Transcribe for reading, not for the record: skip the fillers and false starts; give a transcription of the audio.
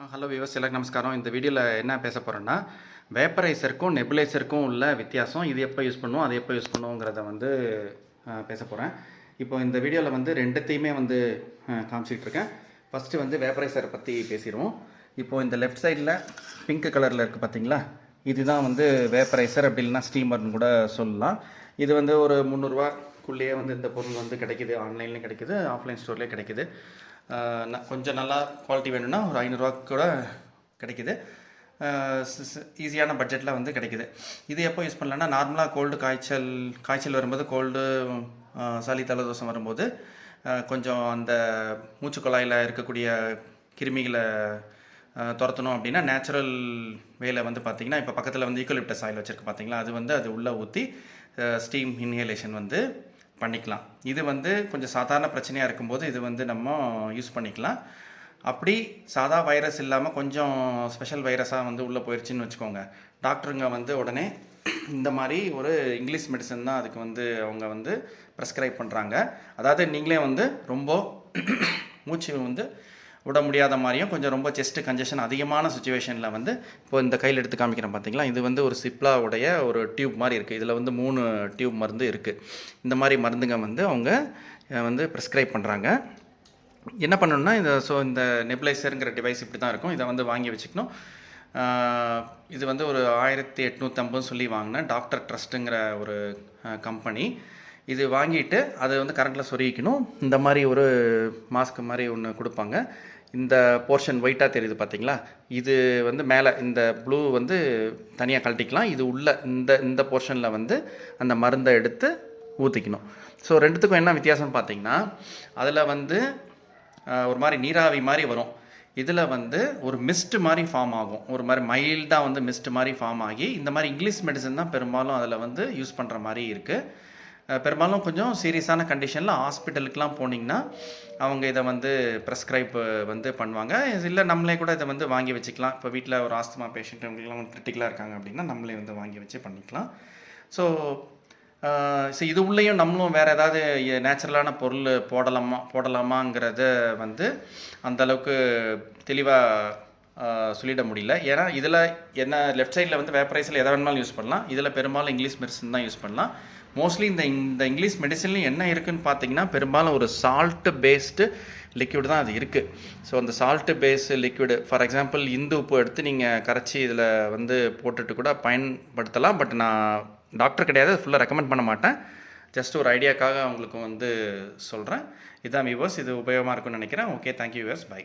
Hello viewers, எல்லாருக்கும் நமஸ்காரம். இந்த வீடியோவில் என்ன பேச போகிறோன்னா, வேப்பரைசருக்கும் நெபுலைசருக்கும் உள்ள வித்தியாசம், இது எப்போ யூஸ் பண்ணுவோம், அது எப்போ யூஸ் பண்ணுவோங்கிறத வந்து பேச போகிறேன். இப்போ இந்த வீடியோவில் வந்து ரெண்டுத்தையுமே வந்து காமிச்சிக்கிட்டு இருக்கேன். ஃபஸ்ட்டு வந்து வேப்பரைசரை பற்றி பேசிடுவோம். இப்போது இந்த லெஃப்ட் சைடில் பிங்க் கலரில் இருக்குது பார்த்தீங்களா, இதுதான் வந்து வேப்பரைசர், அப்படி இல்லைனா ஸ்டீமர்னு கூட சொல்லலாம். இது வந்து ஒரு 300 ரூபாக்குள்ளேயே வந்து இந்த பொருள் வந்து கிடைக்கிது. ஆன்லைன்லேயும் கிடைக்கிது, ஆஃப்லைன் ஸ்டோர்லேயே கிடைக்கிது. கொஞ்சம் நல்லா குவாலிட்டி வேணும்னா ஒரு 500 கூட கிடைக்கிது. ஈஸியான பட்ஜெட்டில் வந்து கிடைக்கிது. இது எப்போ யூஸ் பண்ணலான்னா, நார்மலாக காய்ச்சல் வரும்போது, சளி தலதோஷம் வரும்போது கொஞ்சம் அந்த மூச்சுக்குழாயில் இருக்கக்கூடிய கிருமிகளை துரத்தணும் அப்படின்னா, நேச்சுரல் வேலை வந்து பார்த்திங்கன்னா, இப்போ பக்கத்தில் வந்து ஈக்குவலிப்டஸ் ஆயில் வச்சுருக்கு பார்த்தீங்களா, அது உள்ளே ஊற்றி ஸ்டீம் இன்ஹேலேஷன் வந்து பண்ணிக்கலாம். இது வந்து கொஞ்சம் சாதாரண பிரச்சனையாக இருக்கும்போது இது வந்து நம்ம யூஸ் பண்ணிக்கலாம். அப்படி சாதா வைரஸ் இல்லாமல் கொஞ்சம் ஸ்பெஷல் வைரஸாக வந்து உள்ளே போயிடுச்சுன்னு வச்சுக்கோங்க, டாக்டருங்க வந்து உடனே இந்த மாதிரி ஒரு இங்கிலீஷ் மெடிசன் தான் அதுக்கு வந்து அவங்க வந்து ப்ரெஸ்கிரைப் பண்ணுறாங்க. அதாவது நீங்களே வந்து ரொம்ப மூச்சு வந்து விட முடியாத மாதிரியும், கொஞ்சம் ரொம்ப செஸ்ட்டு கன்ஜஷன் அதிகமான சுச்சுவேஷனில் வந்து, இப்போ இந்த கையில் எடுத்து காமிக்கிறேன் பார்த்தீங்களா, இது வந்து ஒரு சிப்லாவுடைய ஒரு டியூப் மாதிரி இருக்குது. இதில் வந்து 3 டியூப் மருந்து இருக்குது. இந்த மாதிரி மருந்துங்க வந்து அவங்க வந்து ப்ரெஸ்கிரைப் பண்ணுறாங்க. என்ன பண்ணணும்னா, இந்த நெபுலைசருங்கிற டிவைஸ் இப்படி தான் இருக்கும். இதை வந்து வாங்கி வச்சுக்கணும். இது வந்து ஒரு 1850 சொல்லி வாங்கினேன். டாக்டர் ட்ரஸ்ட்டுங்கிற ஒரு கம்பெனி. இது வாங்கிட்டு அதை வந்து கரண்ட்டில் சொருகிக்கணும். இந்த மாதிரி ஒரு மாஸ்க் மாதிரி ஒன்று கொடுப்பாங்க. இந்த போர்ஷன் ஒயிட்டாக தெரியுது பார்த்தீங்களா, இது வந்து மேலே இந்த ப்ளூ வந்து தனியாக கழட்டிக்கலாம். இது உள்ள இந்த போர்ஷனில் வந்து அந்த மருந்தை எடுத்து ஊற்றிக்கணும். ஸோ ரெண்டுத்துக்கும் என்ன வித்தியாசம்னு பார்த்தீங்கன்னா, அதில் வந்து ஒரு மாதிரி நீராவி மாதிரி வரும். இதில் வந்து ஒரு மிஸ்ட் மாதிரி ஃபார்ம் ஆகும். ஒரு மாதிரி மைல்டாக வந்து மிஸ்ட் மாதிரி ஃபார்ம் ஆகி, இந்த மாதிரி இங்கிலீஷ் மெடிசன் தான் பெரும்பாலும் அதில் வந்து யூஸ் பண்ணுற மாதிரி இருக்குது. பெரும்பாலும் கொஞ்சம் சீரியஸான கண்டிஷனில் ஹாஸ்பிட்டலுக்கெலாம் போனீங்கன்னா அவங்க இதை வந்து ப்ரெஸ்கிரைப் வந்து பண்ணுவாங்க. இல்லை நம்மளே கூட இதை வந்து வாங்கி வச்சுக்கலாம். இப்போ வீட்டில் ஒரு ஆஸ்துமா பேஷண்ட் அவங்களுக்குலாம் கிரிட்டிக்கலாக இருக்காங்க அப்படின்னா நம்மளே வந்து வாங்கி வச்சு பண்ணிக்கலாம். ஸோ இது உள்ளேயும் நம்மளும் வேறு ஏதாவது நேச்சுரலான பொருள் போடலாமாங்கிறத வந்து அந்தளவுக்கு தெளிவாக சொல்லிட முடியல. ஏன்னா இதில் என்ன, லெஃப்ட் சைடில் வந்து வேப்பரைஸில் எதை வேணுமாலும் யூஸ் பண்ணலாம். இதில் பெரும்பாலும் இங்கிலீஷ் மெடிசன் தான் யூஸ் பண்ணலாம். மோஸ்ட்லி இந்த இங்கிலீஷ் மெடிசன்லையும் என்ன இருக்குதுன்னு பார்த்தீங்கன்னா, பெரும்பாலும் ஒரு சால்ட்டு பேஸ்டு லிக்விட் தான் அது இருக்குது. ஸோ அந்த salt based liquid, for example Hindu உப்பு எடுத்து நீங்கள் கரைச்சி இதில் வந்து போட்டுட்டு கூட பயன்படுத்தலாம். பட் நான் டாக்டர் கிடையாது, ஃபுல்லாக ரெக்கமெண்ட் பண்ண மாட்டேன். ஜஸ்ட் ஒரு ஐடியாக்காக உங்களுக்கு வந்து சொல்கிறேன். இதுதான் வியூவர்ஸ், இது உபயோகமாக இருக்கும்னு நினைக்கிறேன். Okay, thank you viewers, by.